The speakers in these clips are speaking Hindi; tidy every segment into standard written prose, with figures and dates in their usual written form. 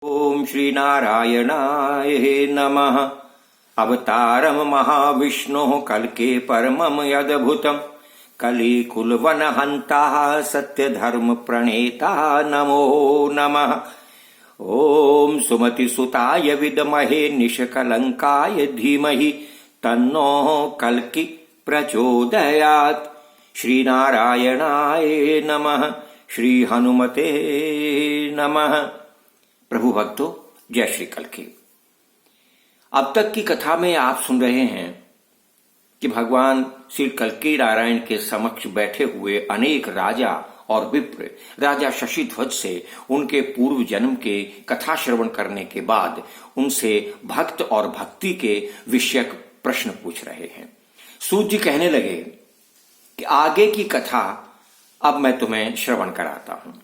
ओम श्री नारायणाय नमः। अवतारम महाविष्णु कल्के परमम यदभुतम कलिकुलवन हंता सत्य धर्म प्रणेता नमो नमः। ओम सुमति सुताय विद्महे निष्कलंकाय धीमहि तन्नो कल्कि प्रचोदयात्। श्री नारायणाय नमः। श्री हनुमते नमः। प्रभु भक्तों, जय श्री कल्कि। अब तक की कथा में आप सुन रहे हैं कि भगवान श्री कल्कि नारायण के समक्ष बैठे हुए अनेक राजा और विप्र राजा शशिध्वज से उनके पूर्व जन्म के कथा श्रवण करने के बाद उनसे भक्त और भक्ति के विषयक प्रश्न पूछ रहे हैं। सूत जी कहने लगे कि आगे की कथा अब मैं तुम्हें श्रवण कराता हूं।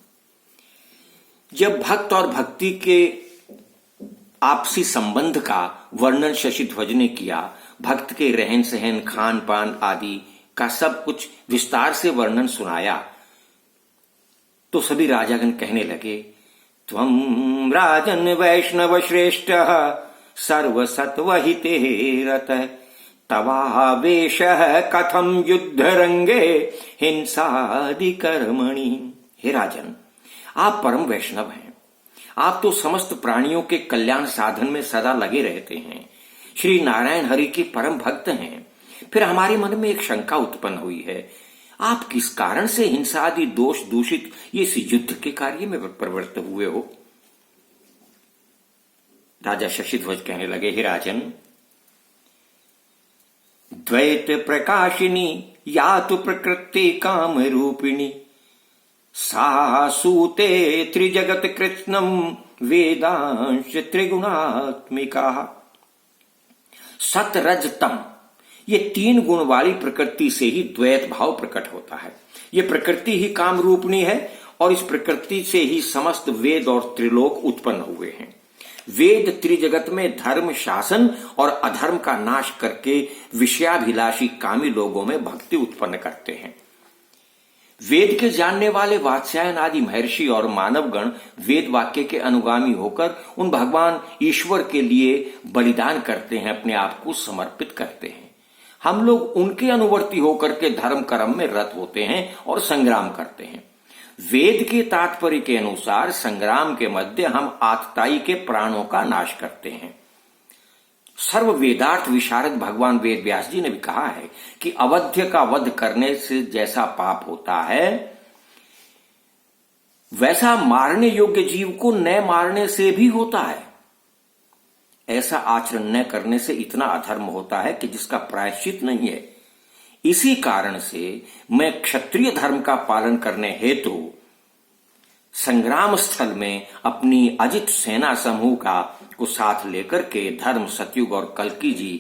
जब भक्त और भक्ति के आपसी संबंध का वर्णन शशिध्वज ने किया, भक्त के रहन सहन खान पान आदि का सब कुछ विस्तार से वर्णन सुनाया, तो सभी राजागण कहने लगे, त्वं राजन वैष्णव श्रेष्ठ सर्वसत्वहिते रतः तवावेश कथम युद्ध रंगे हिंसादि कर्मणि। हे राजन, आप परम वैष्णव हैं। आप तो समस्त प्राणियों के कल्याण साधन में सदा लगे रहते हैं। श्री नारायण हरि के परम भक्त हैं। फिर हमारे मन में एक शंका उत्पन्न हुई है, आप किस कारण से हिंसा आदि दोष दूषित ये युद्ध के कार्य में प्रवृत्त हुए हो। राजा शशिध्वज कहने लगे, हे राजन, द्वैत प्रकाशिनी या तो प्रकृति काम रूपिणी सा सूते त्रिजगत कृत्स्नम वेदांश त्रिगुणात्मिका। सत रज तम, ये तीन गुण वाली प्रकृति से ही द्वैत भाव प्रकट होता है। ये प्रकृति ही काम रूपणी है और इस प्रकृति से ही समस्त वेद और त्रिलोक उत्पन्न हुए हैं। वेद त्रिजगत में धर्म शासन और अधर्म का नाश करके विषयाभिलाषी कामी लोगों में भक्ति उत्पन्न करते हैं। वेद के जानने वाले वात्स्यायन आदि महर्षि और मानवगण वेद वाक्य के अनुगामी होकर उन भगवान ईश्वर के लिए बलिदान करते हैं, अपने आप को समर्पित करते हैं। हम लोग उनके अनुवर्ती होकर के धर्म कर्म में रत होते हैं और संग्राम करते हैं। वेद के तात्पर्य के अनुसार संग्राम के मध्य हम आतताई के प्राणों का नाश करते हैं। सर्व वेदार्थ विशारद भगवान वेद व्यास जी ने भी कहा है कि अवध्य का वध करने से जैसा पाप होता है, वैसा मारने योग्य जीव को न मारने से भी होता है। ऐसा आचरण न करने से इतना अधर्म होता है कि जिसका प्रायश्चित नहीं है। इसी कारण से मैं क्षत्रिय धर्म का पालन करने हेतु संग्राम स्थल में अपनी अजित सेना समूह को साथ लेकर के धर्म सतयुग और कल्कि जी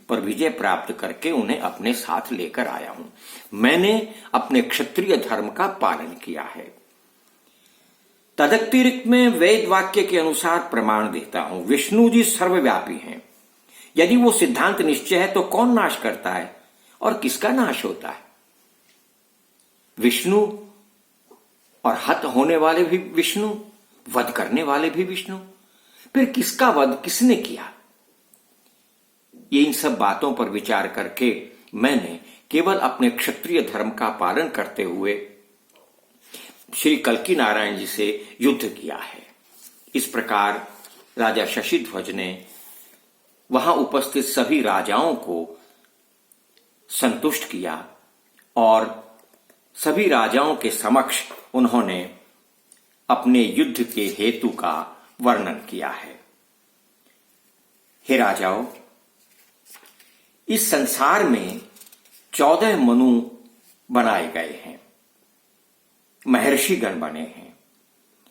पर विजय प्राप्त करके उन्हें अपने साथ लेकर आया हूं। मैंने अपने क्षत्रिय धर्म का पालन किया है। तदतिरिक्त में वेद वाक्य के अनुसार प्रमाण देता हूं, विष्णु जी सर्वव्यापी हैं। यदि वो सिद्धांत निश्चय है तो कौन नाश करता है और किसका नाश होता है। विष्णु और हत होने वाले भी विष्णु, वध करने वाले भी विष्णु। फिर किसका वध किसने किया, ये इन सब बातों पर विचार करके मैंने केवल अपने क्षत्रिय धर्म का पालन करते हुए श्री कल्कि नारायण जी से युद्ध किया है। इस प्रकार राजा शशिध्वज ने वहां उपस्थित सभी राजाओं को संतुष्ट किया और सभी राजाओं के समक्ष उन्होंने अपने युद्ध के हेतु का वर्णन किया है। हे राजाओं, इस संसार में 14 मनु बनाए गए हैं, महर्षि गण बने हैं।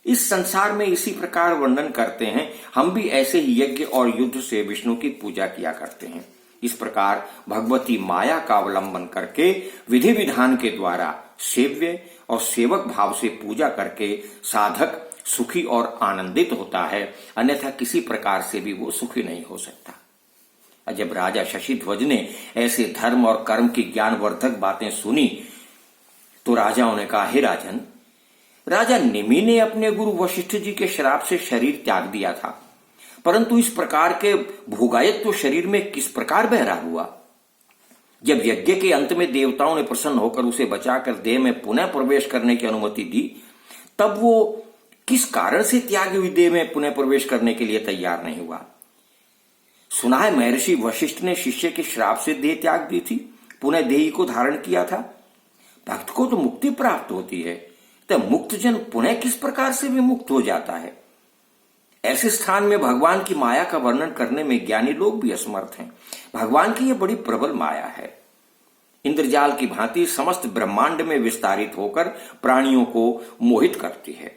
इस संसार में इसी प्रकार वर्णन करते हैं, हम भी ऐसे ही यज्ञ और युद्ध से विष्णु की पूजा किया करते हैं। इस प्रकार भगवती माया का अवलंबन करके विधि विधान के द्वारा सेव्य और सेवक भाव से पूजा करके साधक सुखी और आनंदित होता है, अन्यथा किसी प्रकार से भी वो सुखी नहीं हो सकता। जब राजा शशिध्वज ने ऐसे धर्म और कर्म की ज्ञानवर्धक बातें सुनी तो राजाओं ने कहा, हे राजन, राजा निमि ने अपने गुरु वशिष्ठ जी के श्राप से शरीर त्याग दिया था, परंतु इस प्रकार के भोगायत तो शरीर में किस प्रकार बहरा हुआ? जब यज्ञ के अंत में देवताओं ने प्रसन्न होकर उसे बचाकर देह में पुनः प्रवेश करने की अनुमति दी, तब वो किस कारण से त्यागी हुई देह में पुनः प्रवेश करने के लिए तैयार नहीं हुआ? सुना है महर्षि वशिष्ठ ने शिष्य के श्राप से देह त्याग दी थी, पुनः देही को धारण किया था। भक्त को तो मुक्ति प्राप्त होती है, तो मुक्त जन पुनः किस प्रकार से विमुक्त हो जाता है? ऐसे स्थान में भगवान की माया का वर्णन करने में ज्ञानी लोग भी असमर्थ हैं। भगवान की यह बड़ी प्रबल माया है, इंद्रजाल की भांति समस्त ब्रह्मांड में विस्तारित होकर प्राणियों को मोहित करती है।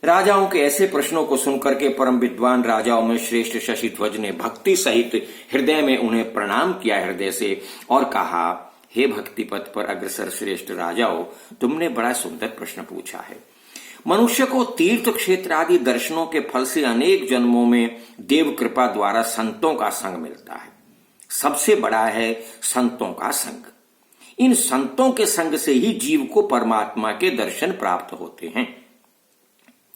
राजाओं के ऐसे प्रश्नों को सुनकर के परम विद्वान राजाओं में श्रेष्ठ शशिध्वज ने भक्ति सहित हृदय में उन्हें प्रणाम किया हृदय से और कहा, हे भक्ति पथ पर अग्रसर श्रेष्ठ राजाओं, तुमने बड़ा सुंदर प्रश्न पूछा है। मनुष्य को तीर्थ क्षेत्र आदि दर्शनों के फल से अनेक जन्मों में देव कृपा द्वारा संतों का संग मिलता है। सबसे बड़ा है संतों का संग। इन संतों के संग से ही जीव को परमात्मा के दर्शन प्राप्त होते हैं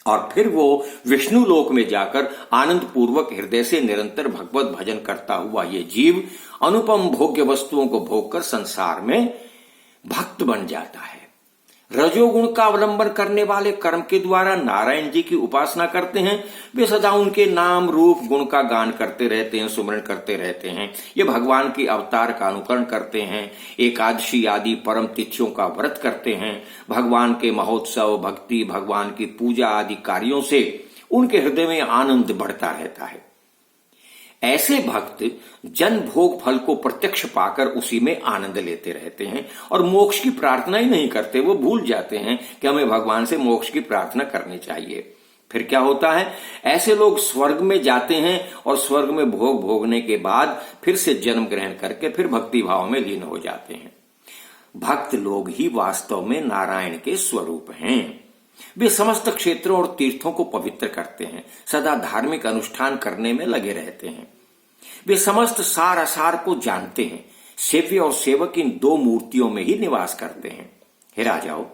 और फिर वो विष्णु लोक में जाकर आनंद पूर्वक हृदय से निरंतर भगवत भजन करता हुआ ये जीव अनुपम भोग्य वस्तुओं को भोगकर संसार में भक्त बन जाता है। रजोगुण का अवलंबन करने वाले कर्म के द्वारा नारायण जी की उपासना करते हैं। वे सदा उनके नाम रूप गुण का गान करते रहते हैं, सुमरण करते रहते हैं। ये भगवान के अवतार का अनुकरण करते हैं, एकादशी आदि परम तिथियों का व्रत करते हैं। भगवान के महोत्सव, भक्ति, भगवान की पूजा आदि कार्यों से उनके हृदय में आनंद बढ़ता रहता है। ऐसे भक्त जन भोग फल को प्रत्यक्ष पाकर उसी में आनंद लेते रहते हैं और मोक्ष की प्रार्थना ही नहीं करते। वो भूल जाते हैं कि हमें भगवान से मोक्ष की प्रार्थना करनी चाहिए। फिर क्या होता है? ऐसे लोग स्वर्ग में जाते हैं और स्वर्ग में भोग भोगने के बाद फिर से जन्म ग्रहण करके फिर भक्ति भाव में लीन हो जाते हैं। भक्त लोग ही वास्तव में नारायण के स्वरूप हैं। वे समस्त क्षेत्रों और तीर्थों को पवित्र करते हैं, सदा धार्मिक अनुष्ठान करने में लगे रहते हैं। वे समस्त सार असार को जानते हैं। सेव्य और सेवक इन दो मूर्तियों में ही निवास करते हैं। हे राजाओं,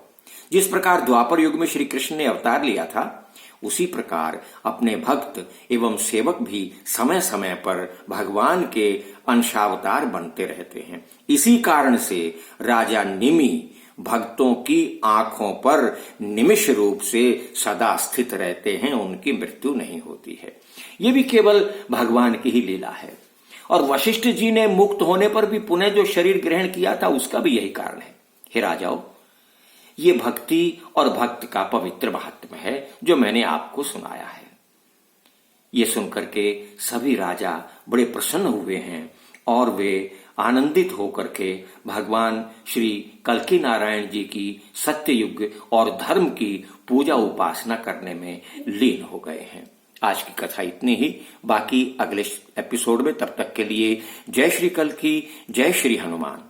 जिस प्रकार द्वापर युग में श्री कृष्ण ने अवतार लिया था, उसी प्रकार अपने भक्त एवं सेवक भी समय समय पर भगवान के अंशावतार बनते रहते हैं। इसी कारण से राजा निमि भक्तों की आंखों पर निमिष रूप से सदा स्थित रहते हैं, उनकी मृत्यु नहीं होती है। ये भी केवल भगवान की ही लीला है। और वशिष्ठ जी ने मुक्त होने पर भी पुनः जो शरीर ग्रहण किया था, उसका भी यही कारण है। हे राजाओं, ये भक्ति और भक्त का पवित्र महात्म्य है जो मैंने आपको सुनाया है। ये सुनकर के सभी राजा बड़े प्रसन्न हुए हैं और वे आनंदित होकर के भगवान श्री कल्की नारायण जी की सत्ययुग और धर्म की पूजा उपासना करने में लीन हो गए हैं। आज की कथा इतनी ही, बाकी अगले एपिसोड में। तब तक के लिए जय श्री कल्की, जय श्री हनुमान।